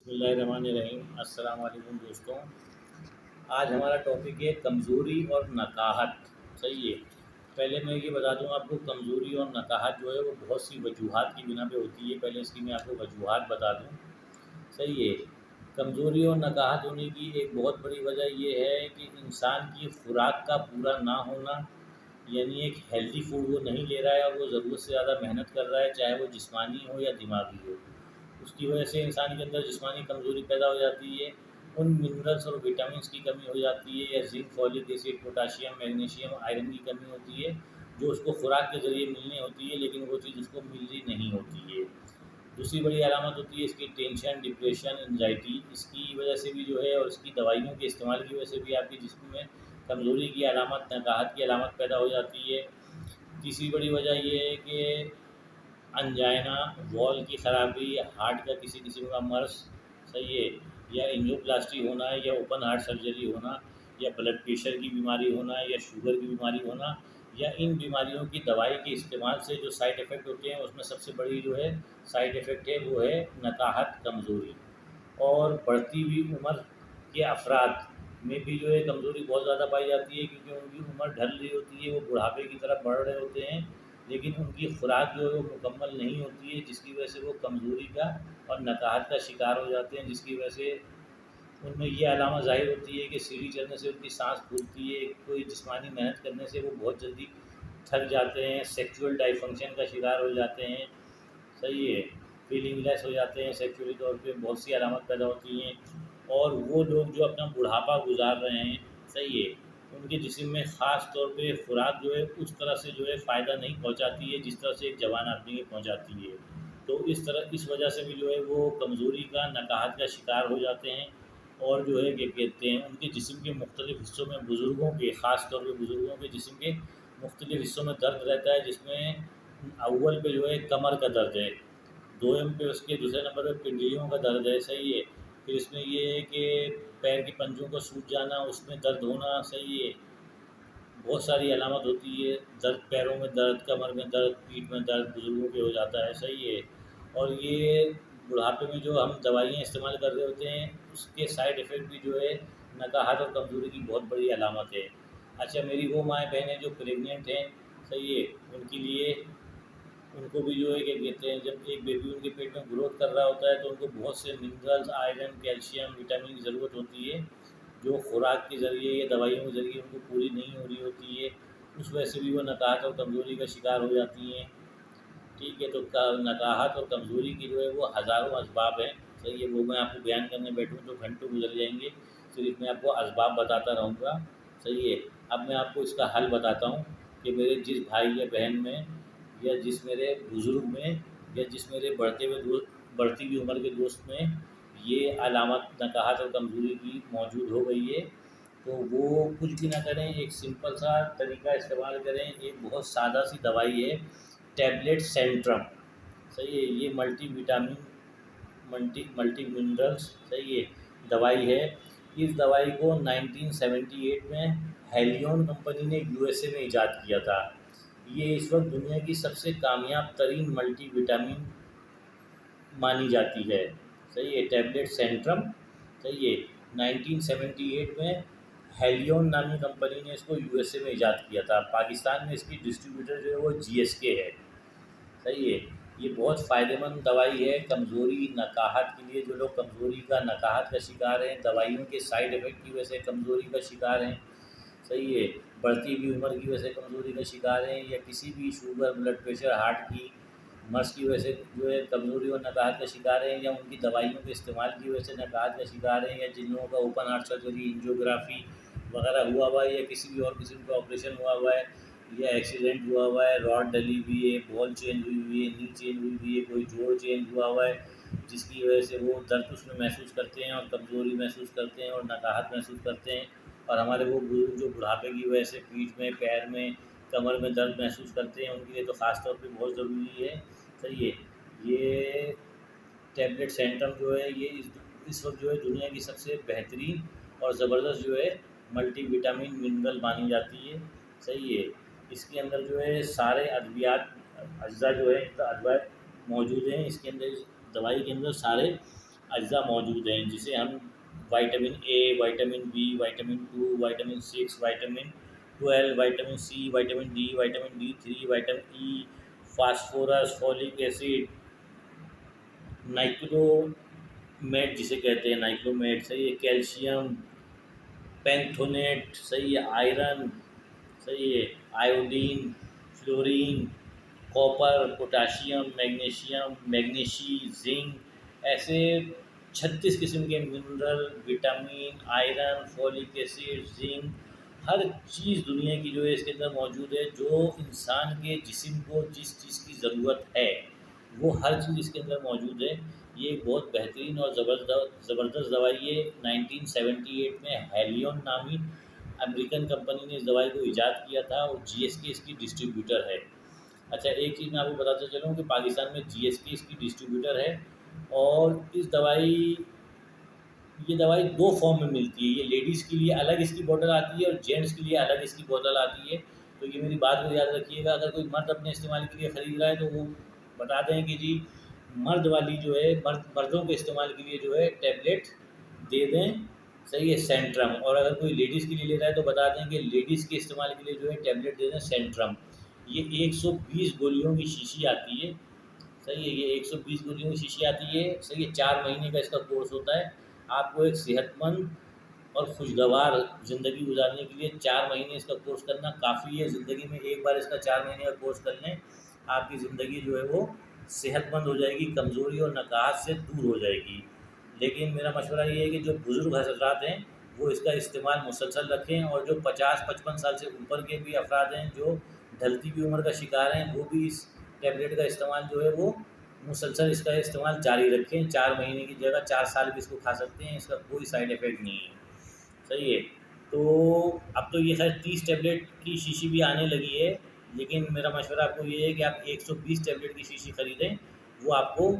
बिस्मिल्लाहिर्रहमानिर्रहीम। अस्सलाम वालेकुम दोस्तों। आज हमारा टॉपिक है कमज़ोरी और नकाहत। सही है। पहले मैं ये बता दूँ आपको, कमज़ोरी और नकाहत जो है वो बहुत सी वजूहात की बिना पे होती है। पहले इसकी मैं आपको वजूहात बता दूँ। सही है। कमज़ोरी और नकाहत होने की एक बहुत बड़ी वजह ये है कि इंसान की खुराक का पूरा ना होना, यानी एक हेल्दी फूड वो नहीं ले रहा है और वो ज़रूरत से ज़्यादा मेहनत कर रहा है, चाहे वो जिस्मानी हो या दिमागी हो। उसकी वजह से इंसान के अंदर जिस्मानी कमज़ोरी पैदा हो जाती है। उन मिनरल्स और विटामिन्स की कमी हो जाती है, या zinc, folic acid, potassium, magnesium, iron की कमी होती है, जो उसको खुराक के ज़रिए मिलनी होती है, लेकिन वो चीज़ उसको मिल रही नहीं होती है। दूसरी बड़ी अलामत होती है इसकी टेंशन, डिप्रेशन, एंजाइटी। इसकी वजह से भी जो है, और इसकी दवाइयों के इस्तेमाल की वजह से भी आपके जिस्म में कमज़ोरी की अलामत, नकाहत की अलामत पैदा हो जाती है। तीसरी बड़ी वजह ये है कि अंजाइना, वॉल की ख़राबी, या हार्ट का किसी किस्म का मर्ज़। सही है। या एंजियोप्लास्टी होना, या ओपन हार्ट सर्जरी होना, या ब्लड प्रेशर की बीमारी होना, या शुगर की बीमारी होना, या इन बीमारियों की दवाई के इस्तेमाल से जो साइड इफ़ेक्ट होते हैं, उसमें सबसे बड़ी जो है साइड इफ़ेक्ट है वो है नकाहत, कमज़ोरी। और बढ़ती हुई उम्र के अफराद में भी जो है कमज़ोरी बहुत ज़्यादा पाई जाती है, क्योंकि उनकी उम्र ढल रही होती है, वो बुढ़ापे की तरफ बढ़ रहे होते हैं, लेकिन उनकी खुराक जो है वो मुकम्मल नहीं होती है, जिसकी वजह से वो कमज़ोरी का और नकाहत का शिकार हो जाते हैं। जिसकी वजह से उनमें ये अलामत ज़ाहिर होती है कि सीढ़ी चढ़ने से उनकी सांस फूलती है, कोई जिस्मानी मेहनत करने से वो बहुत जल्दी थक जाते हैं, सेक्सुअल डाइफंक्शन का शिकार हो जाते हैं। सही है। फीलिंग लेस हो जाते हैं, सेक्सुअली तौर पे बहुत सी अलामत पैदा होती हैं। और वो लोग जो अपना बुढ़ापा गुजार रहे हैं, सही है, उनके जिस्म में ख़ास तौर पे खुराक जो है उस तरह से जो है फ़ायदा नहीं पहुंचाती है जिस तरह से एक जवान आदमी को पहुंचाती है। तो इस वजह से भी जो है वो कमज़ोरी का, नकाहत का शिकार हो जाते हैं। और जो है क्या कहते हैं, उनके जिस्म के मुख्तलिफ़ हिस्सों में, बुज़ुर्गों के ख़ास तौर पे बुज़ुर्गों के जिस्म के मुख्तलिफ़ हिस्सों में दर्द रहता है, जिसमें अव्वल पे जो है कमर का दर्द है, 2 पे उसके दूसरे नंबर पे पिंडलियों का दर्द है। सही है। फिर इसमें ये है कि पैर के पंजों को सूज जाना, उसमें दर्द होना। सही है। बहुत सारी अलामत होती है, दर्द, पैरों में दर्द, कमर में दर्द, पीठ में दर्द बुज़ुर्गों के हो जाता है। सही है। और ये बुढ़ापे में जो हम दवाइयाँ इस्तेमाल कर रहे होते हैं, उसके साइड इफ़ेक्ट भी जो है नकाहत और कमज़ोरी की बहुत बड़ी अलामत है। अच्छा, मेरी वो माएँ बहनें जो प्रेग्नेंट हैं, सही है, उनके लिए, उनको भी जो है क्या कहते हैं, जब एक बेबी उनके पेट में ग्रोथ कर रहा होता है तो उनको बहुत से मिनरल्स, आयरन, कैल्शियम, विटामिन की ज़रूरत होती है, जो खुराक के ज़रिए या दवाइयों के ज़रिए उनको पूरी नहीं हो रही होती है। उस वजह से भी वो नकाहत और कमज़ोरी का शिकार हो जाती हैं। ठीक है। तो नकाहत और कमज़ोरी की जो है वो हज़ारों असबाब हैं। सही है। वो मैं आपको बयान करने बैठूँ तो घंटों गुजर जाएंगे, सिर्फ मैं आपको असबाब बताता रहूँगा। सही है। अब मैं आपको इसका हल बताता हूँ कि मेरे जिस भाई या बहन में, या जिस मेरे बुज़ुर्ग में, या जिस मेरे बढ़ती हुई उम्र के दोस्त में ये अलामत नकाहत और कमज़ोरी की मौजूद हो गई है, तो वो कुछ भी ना करें, एक सिंपल सा तरीका इस्तेमाल करें। एक बहुत सादा सी दवाई है, टैबलेट सेंट्रम। सही है। ये multi vitamin, multi multi minerals, सही है, दवाई है। इस दवाई को 1978 में हेलियन कंपनी ने यूएसए में ईजाद किया था। ये इस वक्त दुनिया की सबसे कामयाब तरीन मल्टी विटामिन मानी जाती है। सही है। Tablet Centrum. सही है। 1978 में हेलियन नामी कंपनी ने इसको यूएसए में ईजाद किया था। पाकिस्तान में इसकी डिस्ट्रीब्यूटर जो है वो जीएसके है। सही है। ये बहुत फ़ायदेमंद दवाई है कमज़ोरी, नकाहत के लिए। जो लोग कमज़ोरी का, नकाहत का शिकार हैं, दवाइयों के साइड इफ़ेक्ट की वजह से कमज़ोरी का शिकार हैं, सही है, बढ़ती हुई उम्र की वजह से कमज़ोरी का शिकार हैं, या किसी भी शुगर, ब्लड प्रेशर, हार्ट की मर्ज़ की वजह से जो है कमज़ोरी और नकाहत का शिकार हैं, या उनकी दवाइयों के इस्तेमाल की वजह से नकाहत का शिकार हैं, या जिन लोगों का ओपन हार्ट सर्जरी, एंजियोग्राफी वगैरह हुआ हुआ है, या किसी भी और किस्म का ऑपरेशन हुआ हुआ है, या एक्सीडेंट हुआ हुआ है, रॉड डली हुई है, बॉल चेंज हुई हुई है, नी चेंज हुई हुई है, कोई जोड़ चेंज हुआ हुआ है, जिसकी वजह से वो दर्द उसमें महसूस करते हैं, और कमज़ोरी महसूस करते हैं, और नकाहत महसूस करते हैं। और हमारे वो बुज़ुर्ग जो बुढ़ापे की वजह से पीठ में, पैर में, कमर में दर्द महसूस करते हैं, उनके लिए तो ख़ास तौर पे बहुत ज़रूरी है। सही है। ये टैबलेट सेंट्रम जो है, ये इस वक्त जो है दुनिया की सबसे बेहतरीन और ज़बरदस्त जो है मल्टी विटामिन मिनरल मानी जाती है। सही है। इसके अंदर जो है सारे अद्वियात, अज्जा जो है, अदवा मौजूद हैं इसके अंदर। इस दवाई के अंदर सारे अज्जा मौजूद हैं, जिसे हम vitamin A, vitamin B, vitamin 2, vitamin 6, vitamin 12, vitamin C, vitamin D, vitamin D3, vitamin E, phosphorus, folic acid, नाइक्रोमेट जिसे कहते हैं, नाइक्रोमेट सही है, कैल्शियम, पैंथोनेट सही है, आयरन सही है, iodine, fluorine, copper, potassium, magnesium, मैग्नीशी, जिंक, ऐसे 36 किस्म के mineral, vitamin, iron, folic acid, zinc, हर चीज़ दुनिया की जो है इसके अंदर मौजूद है। जो इंसान के जिस्म को जिस चीज़ की ज़रूरत है वो हर चीज़ इसके अंदर मौजूद है। ये एक बहुत बेहतरीन और ज़बरदस्त दवाई है। 1978 में हेलियन नामी अमेरिकन कंपनी ने इस दवाई को ईजाद किया था और जीएसके इसकी डिस्ट्रीब्यूटर है। अच्छा, एक चीज़ मैं आपको बताता चलूँ कि पाकिस्तान में जीएसके इसकी डिस्ट्रीब्यूटर है और ये दवाई दो फॉर्म में मिलती है। ये लेडीज़ के लिए अलग इसकी बोतल आती है और जेंट्स के लिए अलग इसकी बोतल आती है। तो ये मेरी बात को याद रखिएगा, अगर कोई मर्द अपने इस्तेमाल के लिए ख़रीद रहा है तो वो बता दें कि जी मर्द वाली जो है मर्दों के इस्तेमाल के लिए जो है टैबलेट दे दें, सही है, सेंट्रम। और अगर कोई लेडीज़ के लिए ले रहा है तो बता दें कि लेडीज़ के इस्तेमाल के लिए जो है टैबलेट दे दें सेंट्रम। ये 120 गोलियों की शीशी आती है, सही है, ये 120 गोलियों की शीशी आती है, सही है। 4 महीने का इसका कोर्स होता है। आपको एक सेहतमंद और खुशगवार ज़िंदगी गुजारने के लिए 4 महीने इसका कोर्स करना काफ़ी है। ज़िंदगी में एक बार इसका 4 महीने का कोर्स कर लें, आपकी ज़िंदगी जो है वो सेहतमंद हो जाएगी, कमज़ोरी और नकाहत से दूर हो जाएगी। लेकिन मेरा मशवरा ये है कि जो बुज़ुर्ग हज़रात हैं वो इसका इस्तेमाल मुसलसल रखें, और जो 50-55 साल से ऊपर के भी अफराद हैं जो ढलती हुई उम्र का शिकार हैं वो भी इस टैबलेट का इस्तेमाल जो है वो मुसलसल इसका इस्तेमाल जारी रखें। 4 महीने की जगह 4 साल भी इसको खा सकते हैं, इसका कोई साइड इफ़ेक्ट नहीं है, सही है। तो अब तो ये शायद 30 टैबलेट की शीशी भी आने लगी है, लेकिन मेरा मशवरा आपको ये है कि आप 120 टैबलेट की शीशी ख़रीदें, वो आपको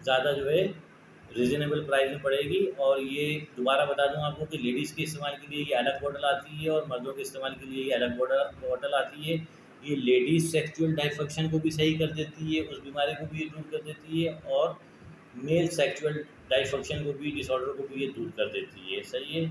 ज़्यादा जो है रीज़नेबल प्राइस में पड़ेगी। और ये दोबारा बता दूं आपको कि लेडीज़ के इस्तेमाल के लिए ये अलग बॉटल आती है और मर्दों के इस्तेमाल के लिए ये अलग बॉटल आती है। ये लेडीज़ सेक्सुअल डाइफंक्शन को भी सही कर देती है, उस बीमारी को भी ये दूर कर देती है, और मेल सेक्सुअल डाइफंक्शन को भी, डिसऑर्डर को भी ये दूर कर देती है, सही है।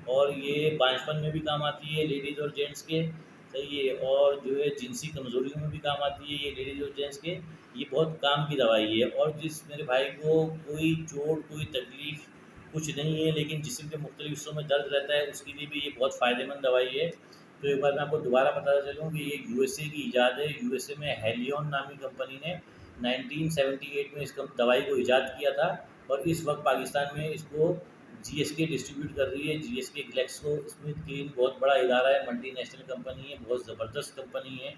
और ये बांझपन में भी काम आती है लेडीज़ और जेंट्स के, सही है। और जो है जिनसी कमज़ोरियों में भी काम आती है ये लेडीज़ और जेंट्स के। ये बहुत काम की दवाई है। और जिस मेरे भाई को कोई चोट, कोई तकलीफ़ कुछ नहीं है लेकिन जिस्म के मुख्तलिफ हिस्सों में दर्द रहता है, उसके लिए भी ये बहुत फ़ायदेमंद दवाई है। तो एक बार मैं आपको दोबारा बताता चलूँ कि ये यूएसए की ईजाद है। यूएसए में हेलियन नामी कंपनी ने 1978 में इस दवाई को ईजाद किया था और इस वक्त पाकिस्तान में इसको जीएसके डिस्ट्रीब्यूट कर रही है। जीएसके ग्लेक्सो स्मिथ क्लीन बहुत बड़ा इदारा है, मल्टीनेशनल कंपनी है, बहुत ज़बरदस्त कंपनी है।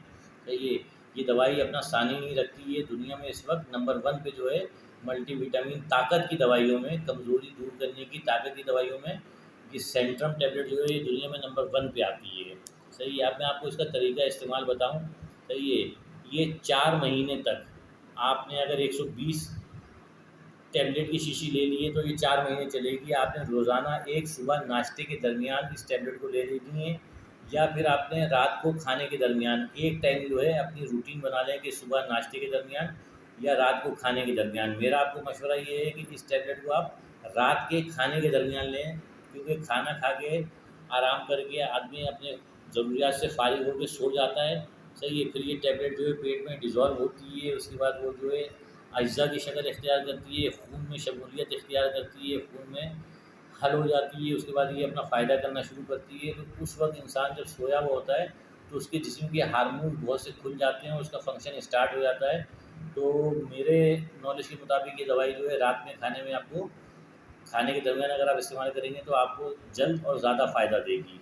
तो ये दवाई अपना सानी नहीं रखती है, दुनिया में इस वक्त नंबर 1 पे जो है मल्टीविटामिन ताकत की दवाइयों में, कमज़ोरी दूर करने की ताकत की दवाइयों में ये सेंट्रम टैबलेट जो है ये दुनिया में नंबर 1 पे आती है, सही है। अब मैं आपको इसका तरीका इस्तेमाल बताऊँ, सही है। ये 4 महीने तक आपने अगर 120 टैबलेट की शीशी ले ली है तो ये 4 महीने चलेगी। आपने रोज़ाना एक सुबह नाश्ते के दरमियान इस टैबलेट को ले लेनी है, या फिर आपने रात को खाने के दरमियान एक टाइम जो है अपनी रूटीन बना लें कि सुबह नाश्ते के दरमियान या रात को खाने के दरमियान। मेरा आपको मशवरा ये है कि इस टैबलेट को आप रात के खाने के दरमियान लें, क्योंकि खाना खा के आराम करके आदमी अपने ज़रूरियात से फारिग होकर सो जाता है, सही है। फिर ये टैबलेट जो है पेट में डिज़ॉल्व होती है, उसके बाद वो जो है अज्जा की शक्ल इख्तियार करती है, खून में शमूलियत इख्तियार करती है, खून में हल हो जाती है, उसके बाद ये अपना फ़ायदा करना शुरू करती है। तो उस वक्त इंसान जब सोया हुआ होता है तो उसके जिस्म के हार्मोन बहुत से खुल जाते हैं और उसका फंक्शन स्टार्ट हो जाता है। तो मेरे नॉलेज के मुताबिक ये दवाई जो है रात में खाने में आपको, खाने के दरमियान अगर आप इस्तेमाल करेंगे तो आपको जल्द और ज़्यादा फ़ायदा देगी।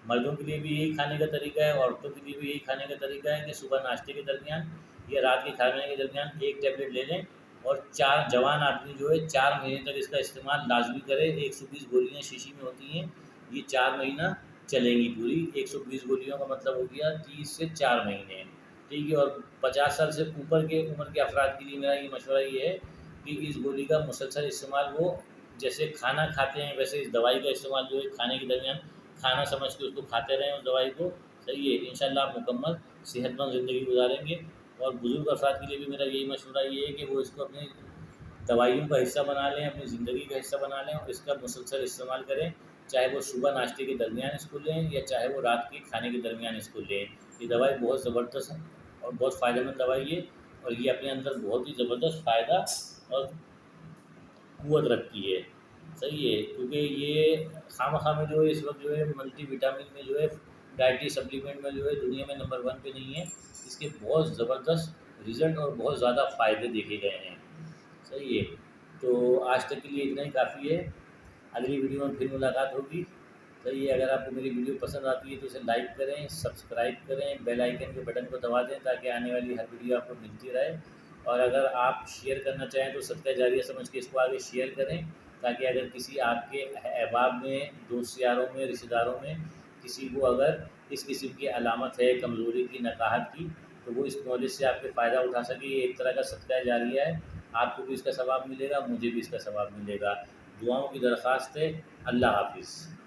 मर्दों के लिए भी यही खाने का तरीका है, औरतों के लिए भी यही खाने का तरीका है कि सुबह नाश्ते के दरमियान या रात के खाने के दरमियान एक टैबलेट ले लें, और 4 जवान आदमी जो है 4 महीने तक इसका इस्तेमाल लाजमी करें। 120 गोलियाँ शीशी में होती हैं, ये 4 महीना चलेंगी पूरी। 120 गोलियों का मतलब हो गया 30 से 4 महीने, ठीक है। और 50 साल से ऊपर के उम्र के अफराद के लिए मेरा ये मशवरा ये है कि इस गोली का मुसलसल इस्तेमाल वो जैसे खाना खाते हैं वैसे इस दवाई का इस्तेमाल जो है खाने के दरमियान खाना समझ के उसको खाते रहें उस दवाई को, सही है। इंशाल्लाह आप मुकम्मल सेहतमंद ज़िंदगी गुजारेंगे। और बुज़ुर्ग अफराद के लिए भी मेरा यही मशवरा ये है कि वो इसको अपने दवाइयों का हिस्सा बना लें, अपनी ज़िंदगी का हिस्सा बना लें और इसका मुसलसल इस्तेमाल करें। चाहे वो सुबह नाश्ते के दरमियान इसको लें या चाहे वो रात के खाने के दरमियान इसको लें। ये दवाई बहुत ज़बरदस्त है और बहुत फ़ायदेमंद दवाई है और ये अपने अंदर बहुत ही ज़बरदस्त फ़ायदा और क़ुव्वत रखती है। सही है, क्योंकि ये खामख़ा में जो है इस वक्त जो है मल्टीविटामिन में जो है डाइटरी सप्लीमेंट में जो है दुनिया में नंबर 1 पे नहीं है। इसके बहुत ज़बरदस्त रिज़ल्ट और बहुत ज़्यादा फ़ायदे देखे गए हैं। सही है, तो आज तक के लिए इतना ही काफ़ी है। अगली वीडियो में फिर मुलाकात होगी। सही है, अगर आपको मेरी वीडियो पसंद आती है तो इसे लाइक करें, सब्सक्राइब करें, बेल आइकन के बटन को दबा दें ताकि आने वाली हर वीडियो आपको मिलती रहे। और अगर आप शेयर करना चाहें तो सदका जारिया समझ के इसको आगे शेयर करें ताकि अगर किसी आपके अहबाब में, दोस्त यारों में, रिश्तेदारों में किसी को अगर इस किस्म की अलामत है कमज़ोरी की, नकाहत की, तो वो इस नॉलेज से आपके फ़ायदा उठा सके। ये एक तरह का सदका जारिया है, आपको भी इसका सवाब मिलेगा, मुझे भी इसका सवाब मिलेगा। दुआओं की दरख्वास्त है। अल्लाह हाफ़िज़।